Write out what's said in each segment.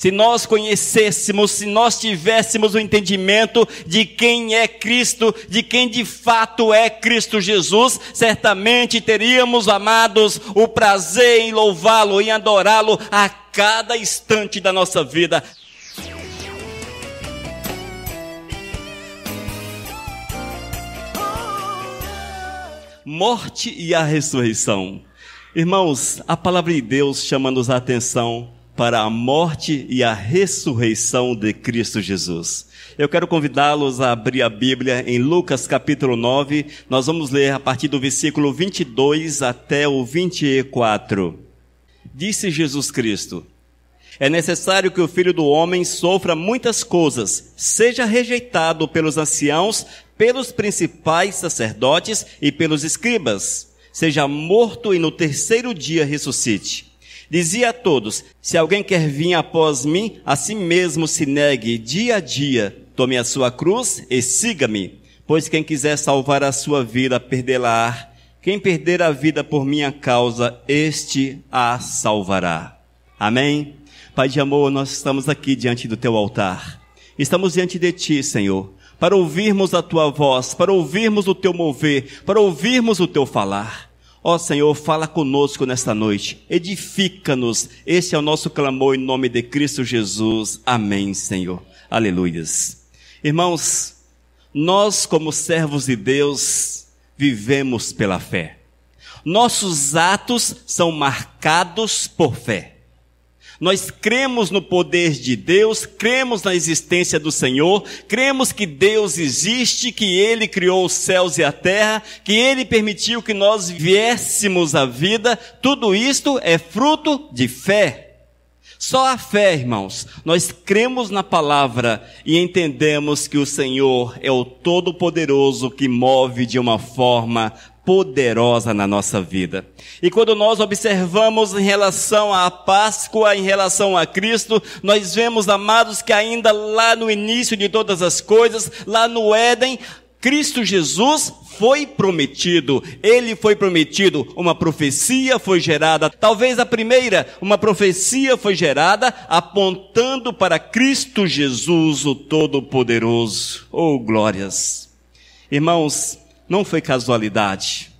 Se nós conhecêssemos, se nós tivéssemos o entendimento de quem é Cristo, de quem de fato é Cristo Jesus, certamente teríamos, amados, o prazer em louvá-lo, em adorá-lo a cada instante da nossa vida. Morte e a ressurreição. Irmãos, a palavra de Deus chama-nos a atenção para a morte e a ressurreição de Cristo Jesus. Eu quero convidá-los a abrir a Bíblia em Lucas capítulo 9. Nós vamos ler a partir do versículo 22 até o 24. Disse Jesus Cristo: é necessário que o Filho do Homem sofra muitas coisas, seja rejeitado pelos anciãos, pelos principais sacerdotes e pelos escribas, seja morto e no terceiro dia ressuscite. Dizia a todos: se alguém quer vir após mim, a si mesmo se negue dia a dia, tome a sua cruz e siga-me. Pois quem quiser salvar a sua vida, perdê-la-á. Quem perder a vida por minha causa, este a salvará. Amém? Pai de amor, nós estamos aqui diante do teu altar. Estamos diante de ti, Senhor, para ouvirmos a tua voz, para ouvirmos o teu mover, para ouvirmos o teu falar. Ó Senhor, fala conosco nesta noite, edifica-nos. Esse é o nosso clamor em nome de Cristo Jesus. Amém, Senhor. Aleluias. Irmãos, nós como servos de Deus, vivemos pela fé. Nossos atos são marcados por fé. Nós cremos no poder de Deus, cremos na existência do Senhor, cremos que Deus existe, que Ele criou os céus e a terra, que Ele permitiu que nós viéssemos à vida. Tudo isto é fruto de fé. Só a fé, irmãos. Nós cremos na palavra e entendemos que o Senhor é o Todo-Poderoso que move de uma forma poderosa na nossa vida. E quando nós observamos em relação à Páscoa, em relação a Cristo, nós vemos, amados, que ainda lá no início de todas as coisas, lá no Éden, Cristo Jesus foi prometido. Ele foi prometido, uma profecia foi gerada, talvez a primeira, uma profecia foi gerada apontando para Cristo Jesus, o Todo-Poderoso. Oh, glórias! Irmãos, não foi casualidade.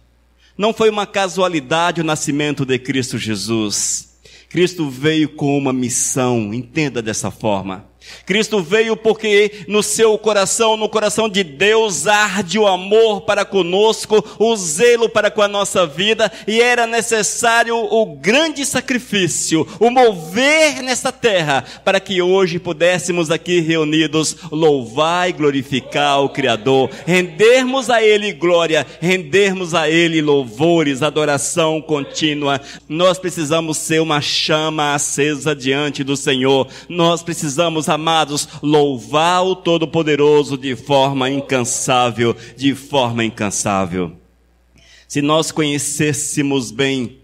Não foi uma casualidade o nascimento de Cristo Jesus. Cristo veio com uma missão, entenda dessa forma. Cristo veio porque no seu coração, no coração de Deus, arde o amor para conosco, o zelo para com a nossa vida, e era necessário o grande sacrifício, o mover nessa terra, para que hoje pudéssemos aqui reunidos louvar e glorificar o Criador, rendermos a Ele glória, rendermos a Ele louvores, adoração contínua. Nós precisamos ser uma chama acesa diante do Senhor. Nós precisamos, amados, louvar o Todo-Poderoso de forma incansável, de forma incansável. Se nós conhecêssemos bem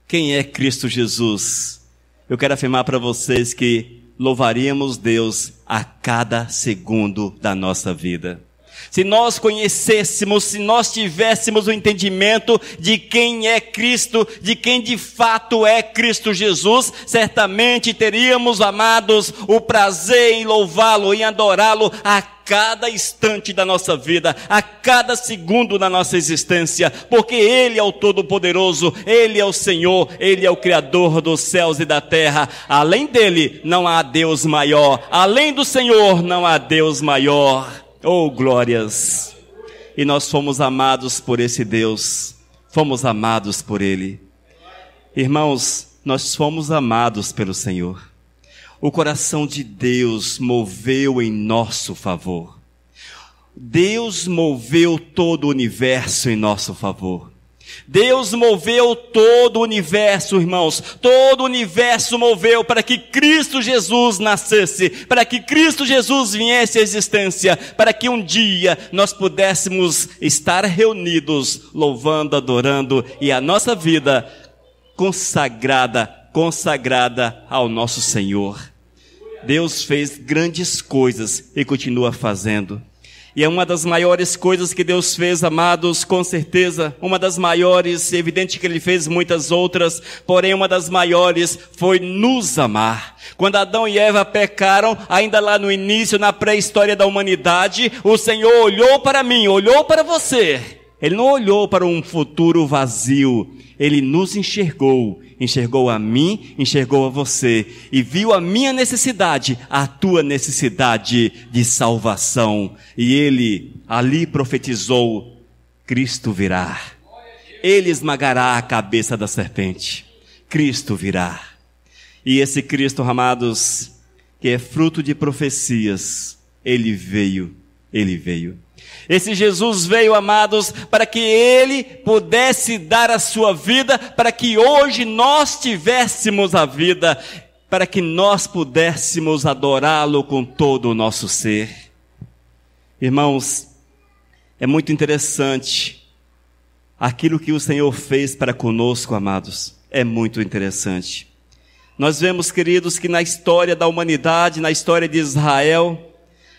quem é Cristo Jesus, eu quero afirmar para vocês que louvaríamos Deus a cada segundo da nossa vida. Se nós conhecêssemos, se nós tivéssemos o entendimento de quem é Cristo, de quem de fato é Cristo Jesus, certamente teríamos, amados, o prazer em louvá-lo, em adorá-lo a cada instante da nossa vida, a cada segundo da nossa existência, porque Ele é o Todo-Poderoso, Ele é o Senhor, Ele é o Criador dos céus e da terra. Além dele não há Deus maior, além do Senhor não há Deus maior. Oh, glórias! E nós fomos amados por esse Deus, fomos amados por Ele. Irmãos, nós fomos amados pelo Senhor. O coração de Deus moveu em nosso favor. Deus moveu todo o universo em nosso favor. Deus moveu todo o universo, irmãos, todo o universo moveu para que Cristo Jesus nascesse, para que Cristo Jesus viesse à existência, para que um dia nós pudéssemos estar reunidos, louvando, adorando, e a nossa vida consagrada ao nosso Senhor. Deus fez grandes coisas e continua fazendo. E é uma das maiores coisas que Deus fez, amados, com certeza, uma das maiores, evidente que Ele fez muitas outras, porém uma das maiores foi nos amar. Quando Adão e Eva pecaram, ainda lá no início, na pré-história da humanidade, o Senhor olhou para mim, olhou para você. Ele não olhou para um futuro vazio, Ele nos enxergou a mim, enxergou a você, e viu a minha necessidade, a tua necessidade de salvação. E Ele ali profetizou: Cristo virá. Ele esmagará a cabeça da serpente. Cristo virá. E esse Cristo, amados, que é fruto de profecias, Ele veio. Esse Jesus veio, amados, para que Ele pudesse dar a sua vida, para que hoje nós tivéssemos a vida, para que nós pudéssemos adorá-lo com todo o nosso ser. Irmãos, é muito interessante aquilo que o Senhor fez para conosco, amados. É muito interessante. Nós vemos, queridos, que na história da humanidade, na história de Israel,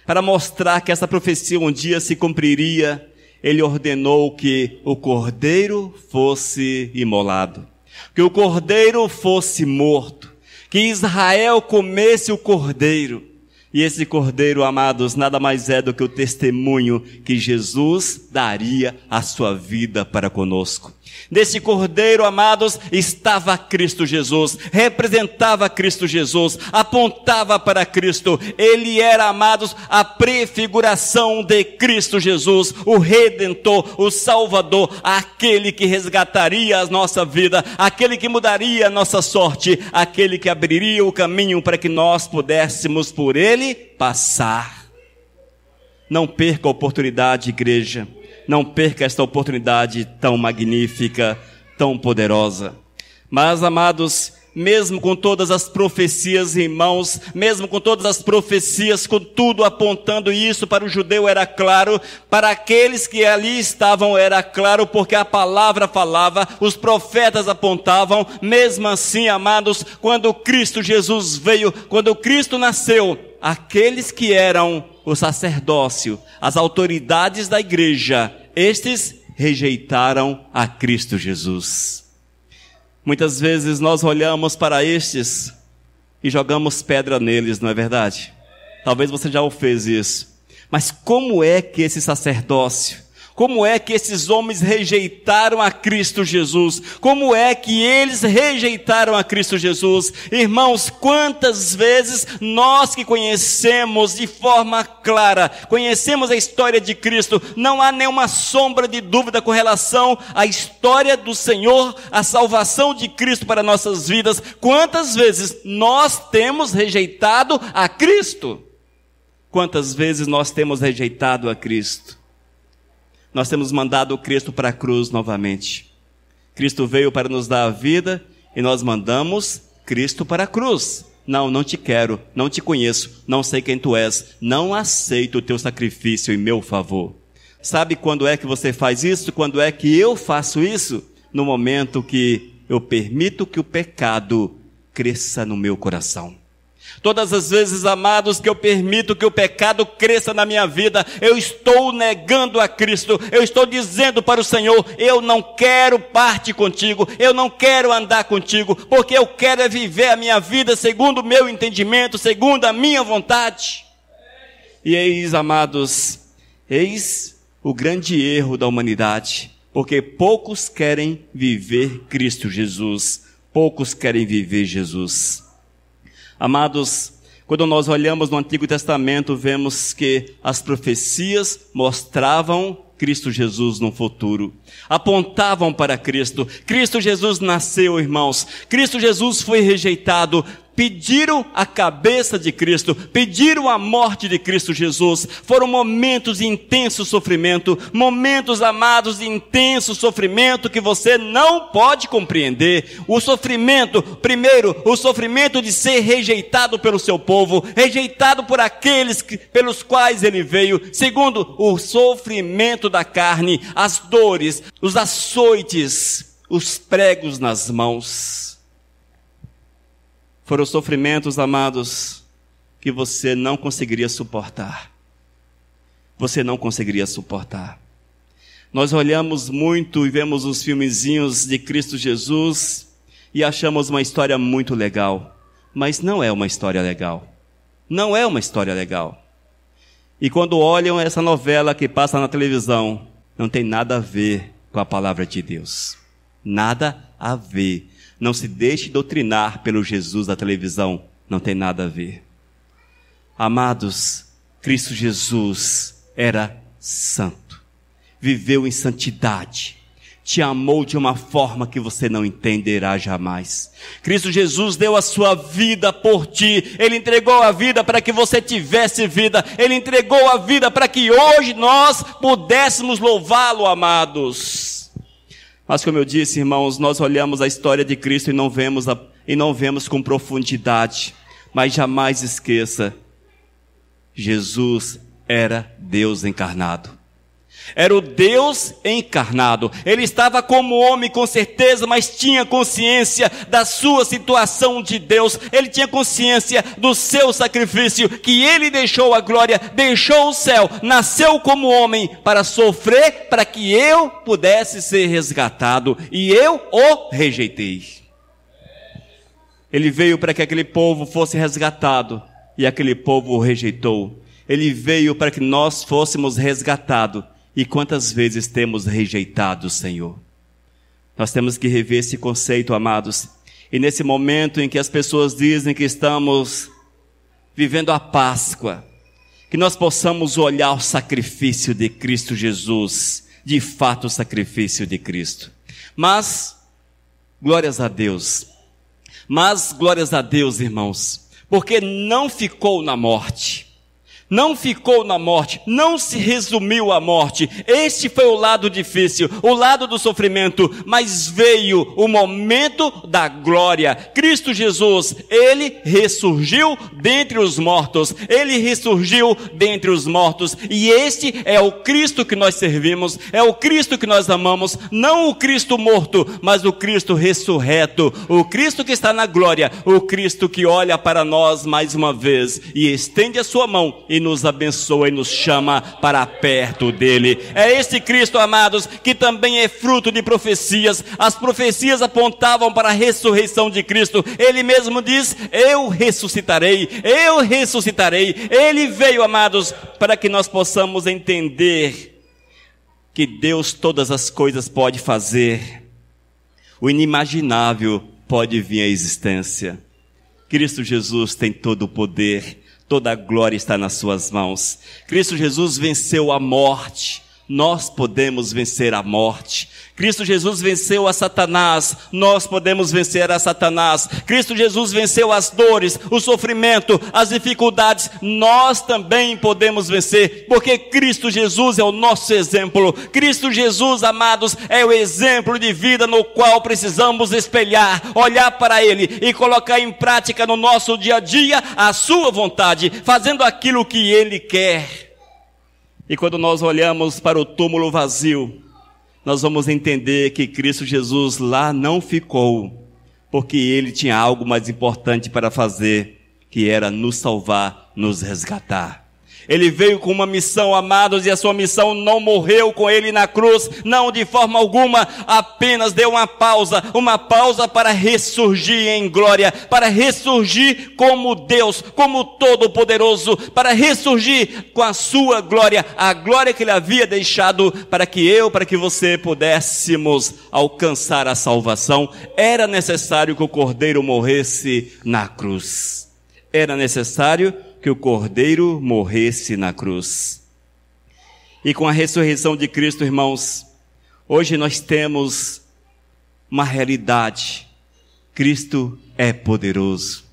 para mostrar que essa profecia um dia se cumpriria, Ele ordenou que o cordeiro fosse imolado, que o cordeiro fosse morto, que Israel comesse o cordeiro. E esse cordeiro, amados, nada mais é do que o testemunho que Jesus daria a sua vida para conosco. Nesse cordeiro, amados, estava Cristo Jesus, representava Cristo Jesus, apontava para Cristo. Ele era, amados, a prefiguração de Cristo Jesus, o Redentor, o Salvador, aquele que resgataria a nossa vida, aquele que mudaria a nossa sorte, aquele que abriria o caminho para que nós pudéssemos por Ele passar. Não perca a oportunidade, igreja. Não perca esta oportunidade tão magnífica, tão poderosa. Mas, amados, mesmo com todas as profecias, irmãos, mesmo com todas as profecias, com tudo apontando isso, para o judeu era claro, para aqueles que ali estavam era claro, porque a palavra falava, os profetas apontavam. Mesmo assim, amados, quando Cristo Jesus veio, quando Cristo nasceu, aqueles que eram o sacerdócio, as autoridades da igreja, estes rejeitaram a Cristo Jesus. Muitas vezes nós olhamos para estes e jogamos pedra neles, não é verdade? Talvez você já o fez isso. Mas como é que esse sacerdócio, como é que esses homens rejeitaram a Cristo Jesus? Como é que eles rejeitaram a Cristo Jesus? Irmãos, quantas vezes nós que conhecemos de forma clara, conhecemos a história de Cristo, não há nenhuma sombra de dúvida com relação à história do Senhor, a salvação de Cristo para nossas vidas. Quantas vezes nós temos rejeitado a Cristo? Quantas vezes nós temos rejeitado a Cristo? Nós temos mandado Cristo para a cruz novamente. Cristo veio para nos dar a vida e nós mandamos Cristo para a cruz. Não te quero, não te conheço, não sei quem tu és, não aceito o teu sacrifício em meu favor. Sabe quando é que você faz isso? Quando é que eu faço isso? No momento que eu permito que o pecado cresça no meu coração. Todas as vezes, amados, que eu permito que o pecado cresça na minha vida, eu estou negando a Cristo, eu estou dizendo para o Senhor: eu não quero parte contigo, eu não quero andar contigo, porque eu quero é viver a minha vida segundo o meu entendimento, segundo a minha vontade. E eis, amados, eis o grande erro da humanidade, porque poucos querem viver Cristo Jesus, poucos querem viver Jesus. Amados, quando nós olhamos no Antigo Testamento, vemos que as profecias mostravam Cristo Jesus no futuro, apontavam para Cristo. Cristo Jesus nasceu, irmãos, Cristo Jesus foi rejeitado, pediram a cabeça de Cristo, pediram a morte de Cristo Jesus. Foram momentos de intenso sofrimento, momentos, amados, de intenso sofrimento que você não pode compreender. O sofrimento, primeiro, o sofrimento de ser rejeitado pelo seu povo, rejeitado por aqueles pelos quais ele veio. Segundo, o sofrimento da carne, as dores, os açoites, os pregos nas mãos. Foram sofrimentos, amados, que você não conseguiria suportar. você não conseguiria suportar. Nós olhamos muito e vemos os filmezinhos de Cristo Jesus e achamos uma história muito legal, mas não é uma história legal. Não é uma história legal. E quando olham essa novela que passa na televisão, não tem nada a ver com a palavra de Deus. Nada a ver. Não se deixe doutrinar pelo Jesus da televisão. Não tem nada a ver. Amados, Cristo Jesus era santo. Viveu em santidade. Te amou de uma forma que você não entenderá jamais. Cristo Jesus deu a sua vida por ti. Ele entregou a vida para que você tivesse vida. Ele entregou a vida para que hoje nós pudéssemos louvá-lo, amados. Mas como eu disse, irmãos, nós olhamos a história de Cristo e não vemos com profundidade. Mas jamais esqueça, Jesus era Deus encarnado. Era o Deus encarnado. Ele estava como homem com certeza, mas tinha consciência da sua situação de Deus. Ele tinha consciência do seu sacrifício, que ele deixou a glória, deixou o céu, nasceu como homem para sofrer, para que eu pudesse ser resgatado. E eu o rejeitei. Ele veio para que aquele povo fosse resgatado, e aquele povo o rejeitou. Ele veio para que nós fôssemos resgatados. E quantas vezes temos rejeitado o Senhor? Nós temos que rever esse conceito, amados. E nesse momento em que as pessoas dizem que estamos vivendo a Páscoa, que nós possamos olhar o sacrifício de Cristo Jesus, de fato o sacrifício de Cristo. Mas, glórias a Deus, irmãos, porque não ficou na morte. Não ficou na morte, não se resumiu à morte. Este foi o lado difícil, o lado do sofrimento, mas veio o momento da glória. Cristo Jesus, ele ressurgiu dentre os mortos. Ele ressurgiu dentre os mortos. E este é o Cristo que nós servimos, é o Cristo que nós amamos, não o Cristo morto, mas o Cristo ressurreto, o Cristo que está na glória, o Cristo que olha para nós mais uma vez e estende a sua mão e nos abençoa e nos chama para perto dele. É esse Cristo, amados, que também é fruto de profecias. As profecias apontavam para a ressurreição de Cristo. Ele mesmo diz, eu ressuscitarei, eu ressuscitarei. Ele veio, amados, para que nós possamos entender que Deus todas as coisas pode fazer. O inimaginável pode vir à existência. Cristo Jesus tem todo o poder. Toda a glória está nas suas mãos. Cristo Jesus venceu a morte. Nós podemos vencer a morte. Cristo Jesus venceu a Satanás. Nós podemos vencer a Satanás. Cristo Jesus venceu as dores, o sofrimento, as dificuldades. Nós também podemos vencer, porque Cristo Jesus é o nosso exemplo. Cristo Jesus, amados, é o exemplo de vida no qual precisamos espelhar, olhar para Ele e colocar em prática no nosso dia a dia a sua vontade, fazendo aquilo que Ele quer. E quando nós olhamos para o túmulo vazio, nós vamos entender que Cristo Jesus lá não ficou, porque Ele tinha algo mais importante para fazer, que era nos salvar, nos resgatar. Ele veio com uma missão, amados, e a sua missão não morreu com Ele na cruz, não de forma alguma, apenas deu uma pausa para ressurgir em glória, para ressurgir como Deus, como Todo-Poderoso, para ressurgir com a sua glória, a glória que Ele havia deixado para que eu, para que você pudéssemos alcançar a salvação. Era necessário que o Cordeiro morresse na cruz. Era necessário que o Cordeiro morresse na cruz. E com a ressurreição de Cristo, irmãos, hoje nós temos uma realidade. Cristo é poderoso.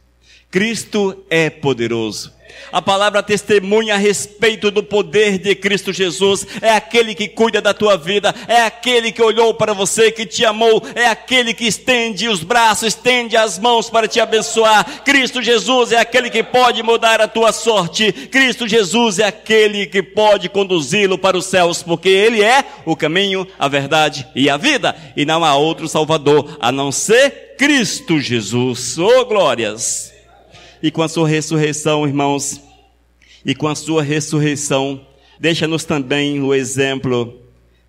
Cristo é poderoso. A palavra testemunha a respeito do poder de Cristo Jesus. É aquele que cuida da tua vida, é aquele que olhou para você, que te amou, é aquele que estende os braços, estende as mãos para te abençoar. Cristo Jesus é aquele que pode mudar a tua sorte. Cristo Jesus é aquele que pode conduzi-lo para os céus, porque Ele é o caminho, a verdade e a vida, e não há outro Salvador a não ser Cristo Jesus. Oh, glórias! E com a sua ressurreição, irmãos, e com a sua ressurreição, deixa-nos também o exemplo,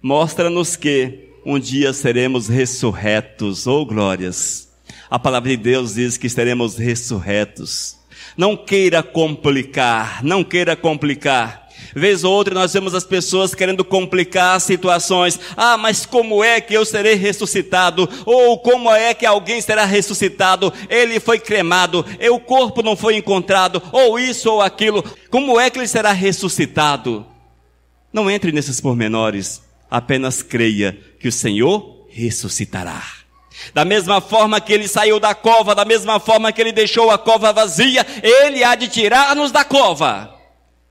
mostra-nos que um dia seremos ressurretos, glórias. A palavra de Deus diz que seremos ressurretos. Não queira complicar, não queira complicar. Vez ou outra nós vemos as pessoas querendo complicar situações. Mas como é que eu serei ressuscitado? Ou como é que alguém será ressuscitado? Ele foi cremado, o corpo não foi encontrado, ou isso ou aquilo. Como é que ele será ressuscitado? Não entre nesses pormenores, apenas creia que o Senhor ressuscitará. Da mesma forma que ele saiu da cova, da mesma forma que ele deixou a cova vazia, ele há de tirar-nos da cova.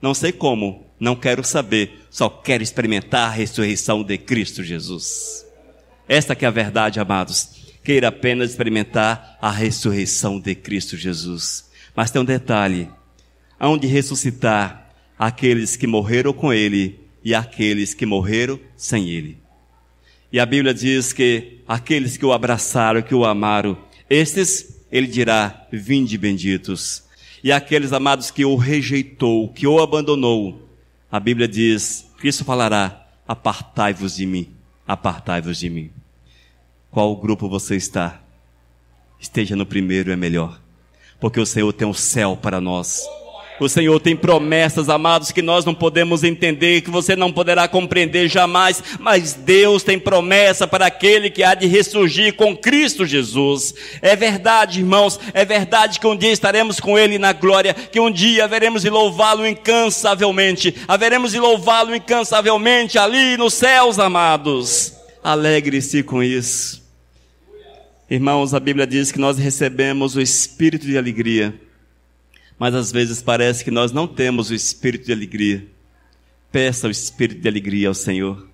Não sei como, não quero saber, só quero experimentar a ressurreição de Cristo Jesus. Esta que é a verdade, amados. Queira apenas experimentar a ressurreição de Cristo Jesus. Mas tem um detalhe, hão de ressuscitar aqueles que morreram com ele e aqueles que morreram sem ele. E a Bíblia diz que aqueles que o abraçaram, que o amaram, estes, ele dirá, vinde benditos. E aqueles, amados, que o rejeitou, que o abandonou, a Bíblia diz, Cristo falará, apartai-vos de mim, apartai-vos de mim. Qual grupo você está? Esteja no primeiro, é melhor. Porque o Senhor tem um céu para nós. O Senhor tem promessas, amados, que nós não podemos entender, que você não poderá compreender jamais, mas Deus tem promessa para aquele que há de ressurgir com Cristo Jesus. É verdade, irmãos, é verdade que um dia estaremos com Ele na glória, que um dia haveremos de louvá-lo incansavelmente, ali nos céus, amados. Alegre-se com isso. Irmãos, a Bíblia diz que nós recebemos o espírito de alegria. Mas às vezes parece que nós não temos o espírito de alegria. Peça o espírito de alegria ao Senhor.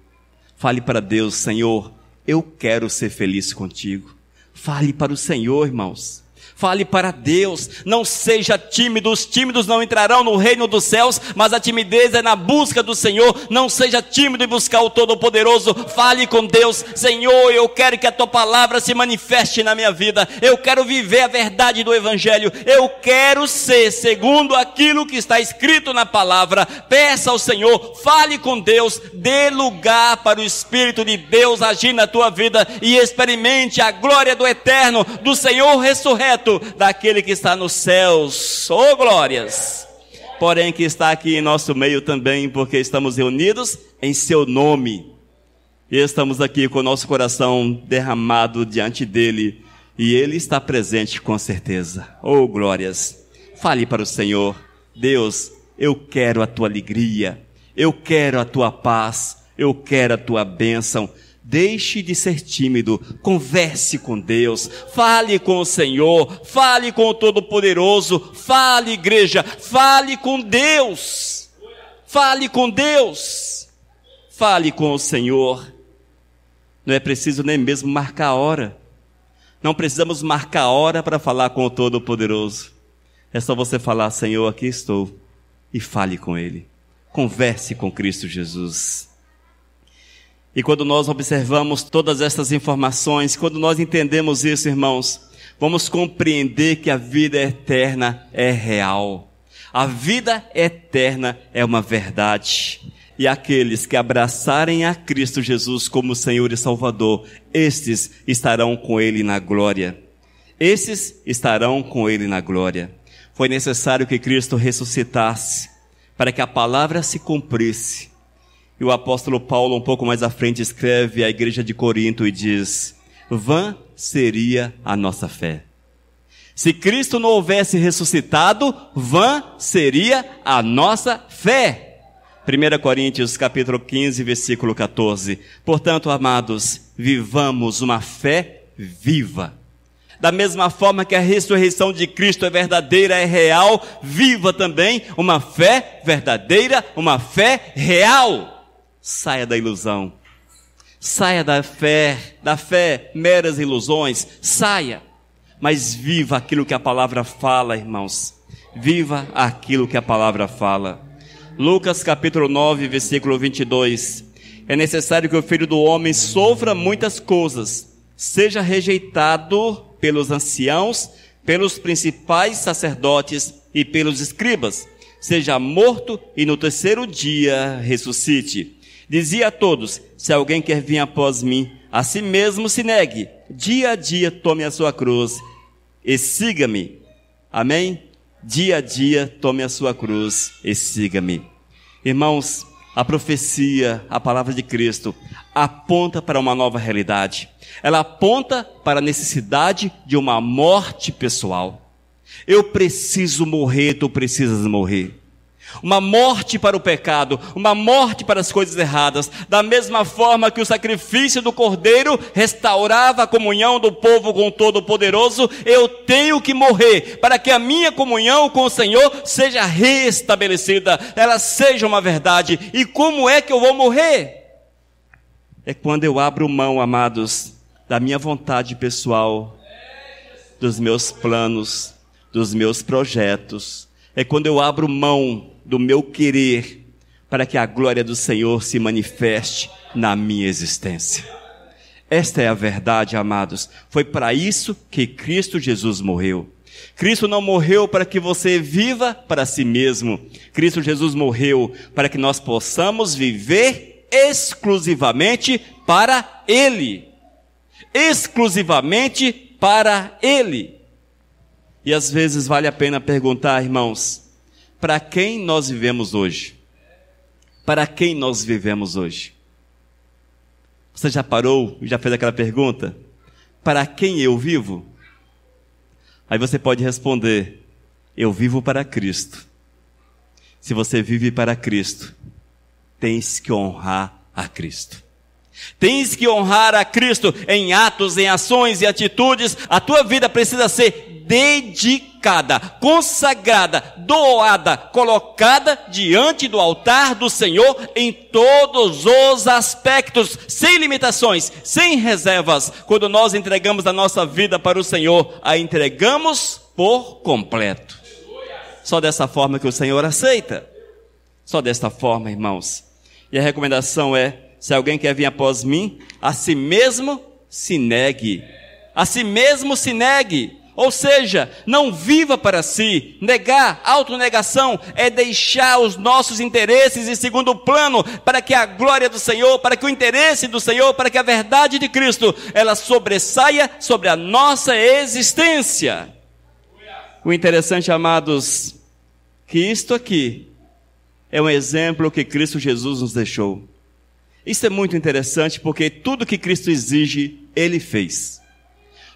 Fale para Deus, Senhor, eu quero ser feliz contigo. Fale para o Senhor, irmãos. Fale para Deus, não seja tímido, os tímidos não entrarão no reino dos céus, mas a timidez é na busca do Senhor. Não seja tímido em buscar o Todo-Poderoso, fale com Deus, Senhor, eu quero que a Tua palavra se manifeste na minha vida, eu quero viver a verdade do Evangelho, eu quero ser segundo aquilo que está escrito na palavra. Peça ao Senhor, fale com Deus, dê lugar para o Espírito de Deus agir na tua vida e experimente a glória do eterno, do Senhor ressurreto, daquele que está nos céus, glórias, porém que está aqui em nosso meio também, porque estamos reunidos em seu nome, e estamos aqui com o nosso coração derramado diante dele, e ele está presente com certeza, glórias. Fale para o Senhor, Deus, eu quero a tua alegria, eu quero a tua paz, eu quero a tua bênção. Deixe de ser tímido, converse com Deus, fale com o Senhor, fale com o Todo-Poderoso, fale, igreja, fale com Deus, fale com Deus, fale com o Senhor. Não é preciso nem mesmo marcar a hora, não precisamos marcar a hora para falar com o Todo-Poderoso, é só você falar, Senhor, aqui estou, e fale com Ele, converse com Cristo Jesus. E quando nós observamos todas essas informações, quando nós entendemos isso, irmãos, vamos compreender que a vida eterna é real. A vida eterna é uma verdade. E aqueles que abraçarem a Cristo Jesus como Senhor e Salvador, estes estarão com Ele na glória. Esses estarão com Ele na glória. Foi necessário que Cristo ressuscitasse para que a palavra se cumprisse. E o apóstolo Paulo, um pouco mais à frente, escreve à igreja de Corinto e diz, vã seria a nossa fé. Se Cristo não houvesse ressuscitado, vã seria a nossa fé. 1 Coríntios capítulo 15, versículo 14. Portanto, amados, vivamos uma fé viva. Da mesma forma que a ressurreição de Cristo é verdadeira, é real, viva também uma fé verdadeira, uma fé real. Saia da ilusão, saia da fé, meras ilusões, saia, mas viva aquilo que a palavra fala, irmãos, viva aquilo que a palavra fala. Lucas capítulo 9, versículo 22, é necessário que o Filho do Homem sofra muitas coisas, seja rejeitado pelos anciãos, pelos principais sacerdotes e pelos escribas, seja morto e no terceiro dia ressuscite. Dizia a todos: se alguém quer vir após mim, a si mesmo se negue, dia a dia tome a sua cruz e siga-me. Amém? Dia a dia tome a sua cruz e siga-me. Irmãos, a profecia, a palavra de Cristo, aponta para uma nova realidade. Ela aponta para a necessidade de uma morte pessoal. Eu preciso morrer, tu precisas morrer. Uma morte para o pecado, uma morte para as coisas erradas. Da mesma forma que o sacrifício do Cordeiro restaurava a comunhão do povo com o Todo-Poderoso, eu tenho que morrer para que a minha comunhão com o Senhor seja restabelecida, ela seja uma verdade. E como é que eu vou morrer? É quando eu abro mão, amados, da minha vontade pessoal, dos meus planos, dos meus projetos. É quando eu abro mão do meu querer, para que a glória do Senhor se manifeste na minha existência. Esta é a verdade, amados. Foi para isso que Cristo Jesus morreu. Cristo não morreu para que você viva para si mesmo. Cristo Jesus morreu para que nós possamos viver exclusivamente para Ele. Exclusivamente para Ele. E às vezes vale a pena perguntar, irmãos, para quem nós vivemos hoje? Para quem nós vivemos hoje? Você já parou e já fez aquela pergunta? Para quem eu vivo? Aí você pode responder: eu vivo para Cristo. Se você vive para Cristo, tens que honrar a Cristo. Tens que honrar a Cristo em atos, em ações e atitudes. A tua vida precisa ser dedicada, consagrada, doada, colocada diante do altar do Senhor em todos os aspectos, sem limitações, sem reservas. Quando nós entregamos a nossa vida para o Senhor, a entregamos por completo. Só dessa forma que o Senhor aceita. Só desta forma, irmãos. E a recomendação é: se alguém quer vir após mim, a si mesmo se negue. A si mesmo se negue. Ou seja, não viva para si. Negar, autonegação, é deixar os nossos interesses em segundo plano, para que a glória do Senhor, para que o interesse do Senhor, para que a verdade de Cristo, ela sobressaia sobre a nossa existência. O interessante, amados, que isto aqui é um exemplo que Cristo Jesus nos deixou. Isso é muito interessante, porque tudo que Cristo exige, Ele fez.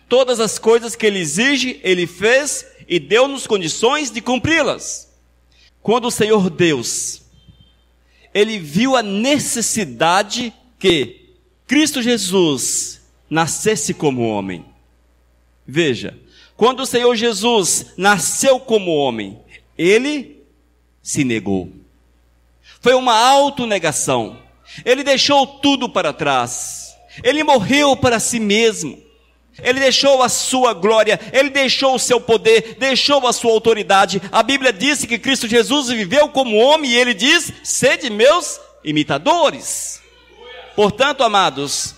Todas as coisas que Ele exige, Ele fez e deu-nos condições de cumpri-las. Quando o Senhor Deus, Ele viu a necessidade que Cristo Jesus nascesse como homem. Veja, quando o Senhor Jesus nasceu como homem, Ele se negou. Foi uma autonegação. Ele deixou tudo para trás. Ele morreu para si mesmo. Ele deixou a sua glória, Ele deixou o seu poder, deixou a sua autoridade. A Bíblia diz que Cristo Jesus viveu como homem e Ele diz: sede meus imitadores. Portanto, amados,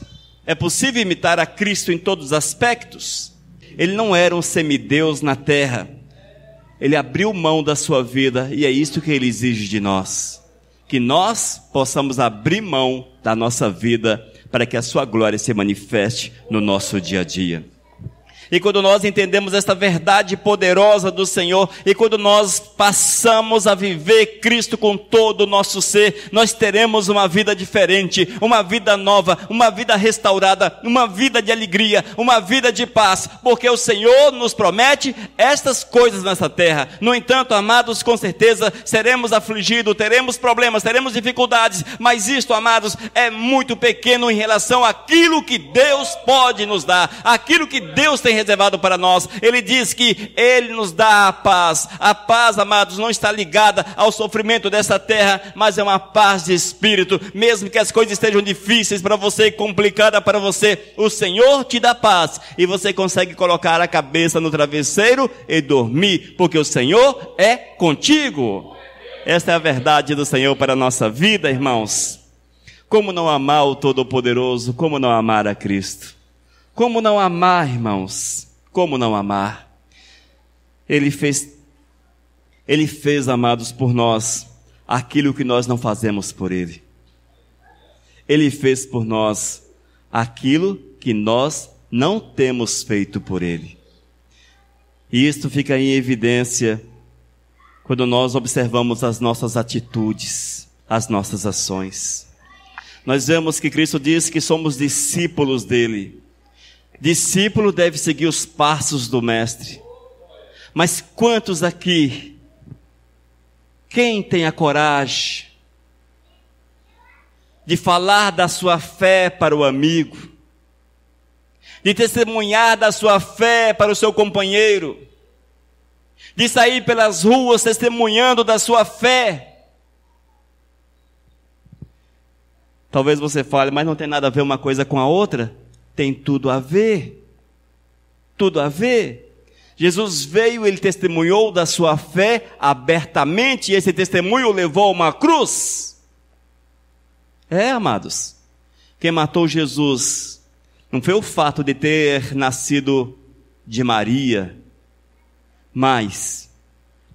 é possível imitar a Cristo em todos os aspectos. Ele não era um semideus na terra. Ele abriu mão da sua vida e é isso que Ele exige de nós. Que nós possamos abrir mão da nossa vida para que a sua glória se manifeste no nosso dia a dia. E quando nós entendemos esta verdade poderosa do Senhor, e quando nós passamos a viver Cristo com todo o nosso ser, nós teremos uma vida diferente, uma vida nova, uma vida restaurada, uma vida de alegria, uma vida de paz, porque o Senhor nos promete estas coisas nessa terra. No entanto, amados, com certeza seremos afligidos, teremos problemas, teremos dificuldades, mas isto, amados, é muito pequeno em relação àquilo que Deus pode nos dar, aquilo que Deus tem reservado para nós. Ele diz que Ele nos dá a paz. A paz, amados, não está ligada ao sofrimento dessa terra, mas é uma paz de espírito. Mesmo que as coisas estejam difíceis para você, complicadas para você, o Senhor te dá paz e você consegue colocar a cabeça no travesseiro e dormir, porque o Senhor é contigo. Esta é a verdade do Senhor para a nossa vida, irmãos. Como não amar o Todo-Poderoso? Como não amar a Cristo? Como não amar, irmãos? Como não amar? Ele fez Ele fez, amados, por nós aquilo que nós não fazemos por Ele. Ele fez por nós aquilo que nós não temos feito por Ele. E isto fica em evidência quando nós observamos as nossas atitudes, as nossas ações. Nós vemos que Cristo diz que somos discípulos dele. Discípulo deve seguir os passos do Mestre. Mas quantos aqui, quem tem a coragem de falar da sua fé para o amigo, de testemunhar da sua fé para o seu companheiro, de sair pelas ruas testemunhando da sua fé? Talvez você fale, mas não tem nada a ver uma coisa com a outra. Tem tudo a ver. Tudo a ver. Jesus veio, ele testemunhou da sua fé abertamente, e esse testemunho levou a uma cruz. Amados, quem matou Jesus não foi o fato de ter nascido de Maria, mas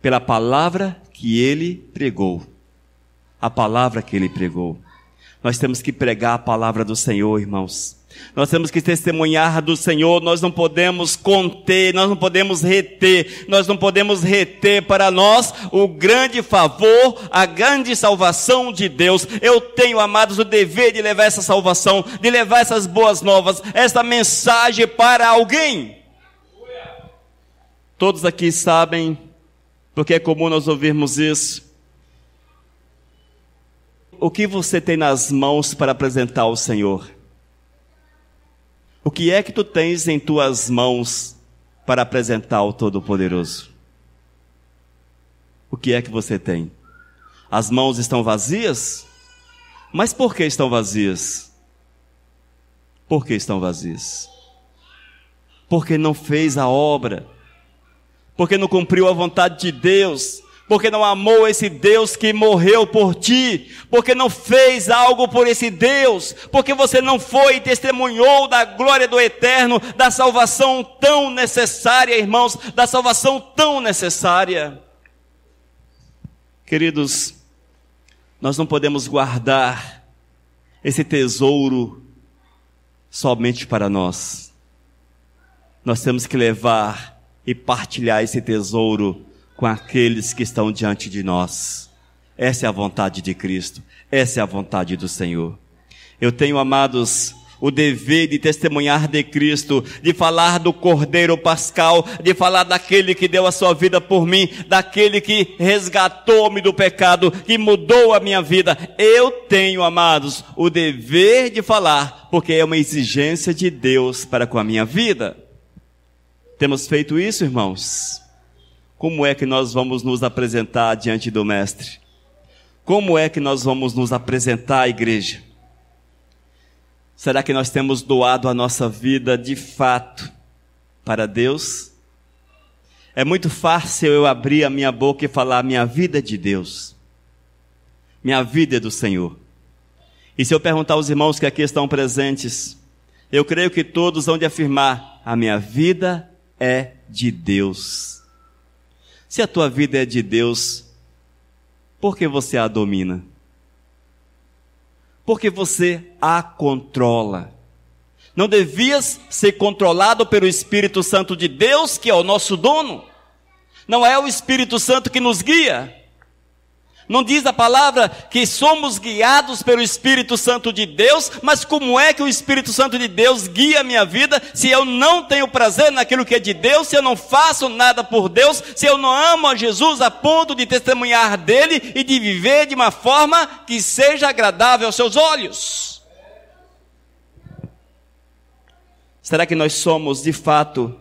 pela palavra que ele pregou. A palavra que ele pregou. Nós temos que pregar a palavra do Senhor, irmãos. Nós temos que testemunhar do Senhor. Nós não podemos conter, nós não podemos reter. Nós não podemos reter para nós o grande favor, a grande salvação de Deus. Eu tenho, amados, o dever de levar essa salvação, de levar essas boas novas, essa mensagem para alguém. Todos aqui sabem, porque é comum nós ouvirmos isso. O que você tem nas mãos para apresentar ao Senhor? O que é que tu tens em tuas mãos para apresentar ao Todo-Poderoso? O que é que você tem? As mãos estão vazias? Mas por que estão vazias? Por que estão vazias? Porque não fez a obra. Porque não cumpriu a vontade de Deus. Porque não amou esse Deus que morreu por ti, porque não fez algo por esse Deus, porque você não foi e testemunhou da glória do eterno, da salvação tão necessária, irmãos, da salvação tão necessária. Queridos, nós não podemos guardar esse tesouro somente para nós. Nós temos que levar e partilhar esse tesouro com aqueles que estão diante de nós. Essa é a vontade de Cristo. Essa é a vontade do Senhor. Eu tenho, amados, o dever de testemunhar de Cristo, de falar do Cordeiro Pascal, de falar daquele que deu a sua vida por mim, daquele que resgatou-me do pecado, que mudou a minha vida. Eu tenho, amados, o dever de falar, porque é uma exigência de Deus para com a minha vida. Temos feito isso, irmãos? Como é que nós vamos nos apresentar diante do Mestre? Como é que nós vamos nos apresentar à igreja? Será que nós temos doado a nossa vida de fato para Deus? É muito fácil eu abrir a minha boca e falar: minha vida é de Deus. Minha vida é do Senhor. E se eu perguntar aos irmãos que aqui estão presentes, eu creio que todos vão de afirmar: a minha vida é de Deus. Se a tua vida é de Deus, por que você a domina? Porque você a controla. Não devias ser controlado pelo Espírito Santo de Deus, que é o nosso dono? Não é o Espírito Santo que nos guia? Não diz a palavra que somos guiados pelo Espírito Santo de Deus? Mas como é que o Espírito Santo de Deus guia a minha vida, se eu não tenho prazer naquilo que é de Deus, se eu não faço nada por Deus, se eu não amo a Jesus a ponto de testemunhar dele e de viver de uma forma que seja agradável aos seus olhos? Será que nós somos de fato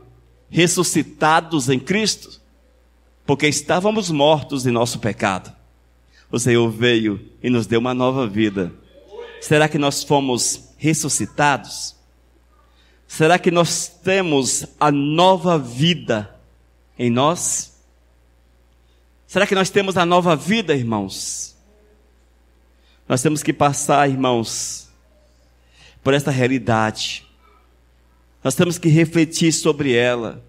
ressuscitados em Cristo? Porque estávamos mortos em nosso pecado. O Senhor veio e nos deu uma nova vida. Será que nós fomos ressuscitados? Será que nós temos a nova vida em nós? Será que nós temos a nova vida, irmãos? Nós temos que passar, irmãos, por esta realidade. Nós temos que refletir sobre ela.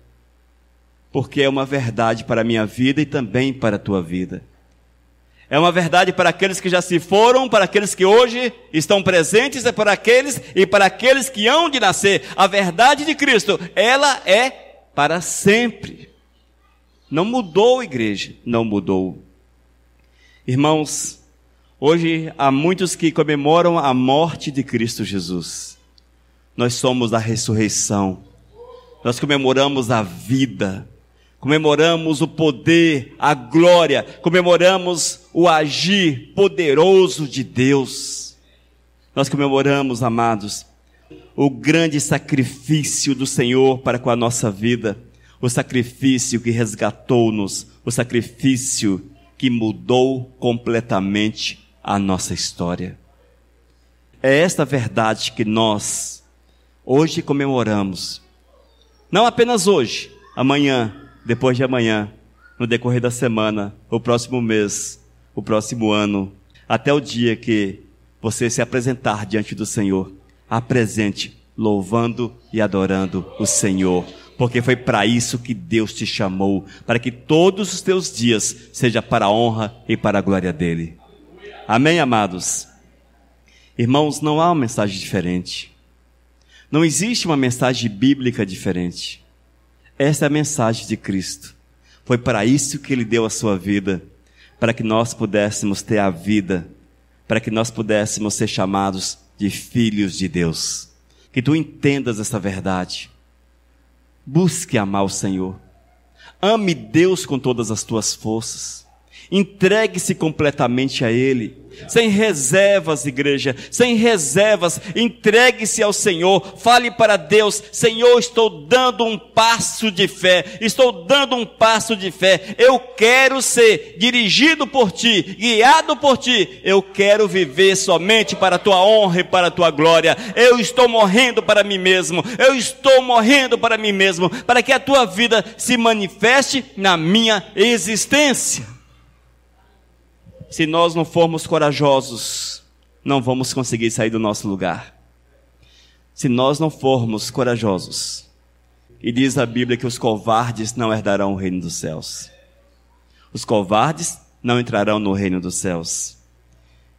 porque é uma verdade para a minha vida e também para a tua vida. É uma verdade para aqueles que já se foram, para aqueles que hoje estão presentes, é para aqueles que hão de nascer. A verdade de Cristo, ela é para sempre. Não mudou, igreja, não mudou. Irmãos, hoje há muitos que comemoram a morte de Cristo Jesus. Nós somos a ressurreição. Nós comemoramos a vida. Comemoramos o poder, a glória, comemoramos o agir poderoso de Deus. Nós comemoramos, amados, o grande sacrifício do Senhor para com a nossa vida, o sacrifício que resgatou-nos, o sacrifício que mudou completamente a nossa história. É esta verdade que nós hoje comemoramos. Não apenas hoje, amanhã, depois de amanhã, no decorrer da semana, o próximo mês, o próximo ano, até o dia que você se apresentar diante do Senhor, apresente louvando e adorando o Senhor, porque foi para isso que Deus te chamou, para que todos os teus dias seja para a honra e para a glória dele. Amém, amados? Irmãos, não há uma mensagem diferente. Não existe uma mensagem bíblica diferente. Essa é a mensagem de Cristo. Foi para isso que Ele deu a sua vida, para que nós pudéssemos ter a vida, para que nós pudéssemos ser chamados de filhos de Deus. Que tu entendas essa verdade. Busque amar o Senhor. Ame Deus com todas as tuas forças. Entregue-se completamente a Ele. Sem reservas, igreja, sem reservas, entregue-se ao Senhor, fale para Deus: Senhor, estou dando um passo de fé, eu quero ser dirigido por Ti, guiado por Ti, eu quero viver somente para a Tua honra e para a Tua glória, eu estou morrendo para mim mesmo, para que a Tua vida se manifeste na minha existência. Se nós não formos corajosos, não vamos conseguir sair do nosso lugar. Se nós não formos corajosos, e diz a Bíblia que os covardes não herdarão o reino dos céus. Os covardes não entrarão no reino dos céus.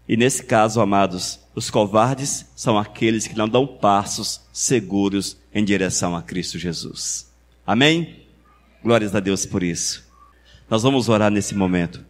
E nesse caso, amados, os covardes são aqueles que não dão passos seguros em direção a Cristo Jesus. Amém? Glórias a Deus por isso. Nós vamos orar nesse momento.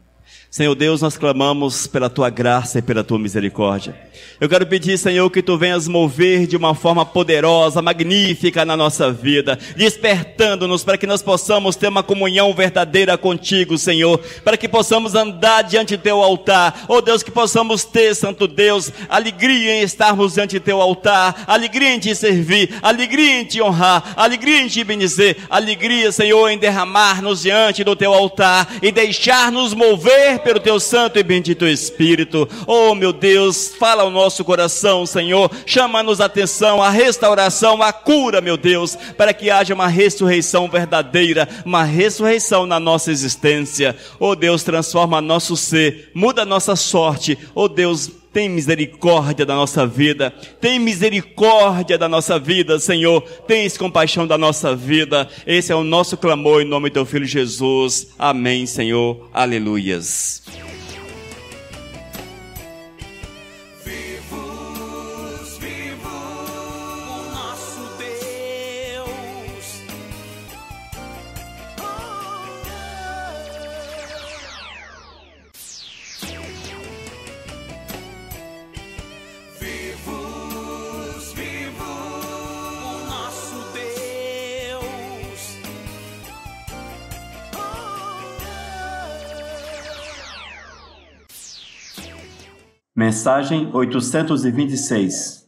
Senhor Deus, nós clamamos pela Tua graça e pela Tua misericórdia. Eu quero pedir, Senhor, que Tu venhas mover de uma forma poderosa, magnífica na nossa vida, despertando-nos para que nós possamos ter uma comunhão verdadeira contigo, Senhor, para que possamos andar diante do Teu altar. Oh Deus, que possamos ter, Santo Deus, alegria em estarmos diante do Teu altar, alegria em Te servir, alegria em Te honrar, alegria em Te bendizer, alegria, Senhor, em derramar-nos diante do Teu altar e deixar-nos mover pelo Teu santo e bendito Espírito. Oh meu Deus, fala ao nosso coração, Senhor, chama-nos a atenção, a restauração, a cura, meu Deus, para que haja uma ressurreição verdadeira, uma ressurreição na nossa existência. Oh Deus, transforma nosso ser, muda a nossa sorte. Oh Deus, tem misericórdia da nossa vida, Senhor, tens compaixão da nossa vida. Esse é o nosso clamor em nome do Teu Filho Jesus. Amém, Senhor, aleluias. Mensagem 826.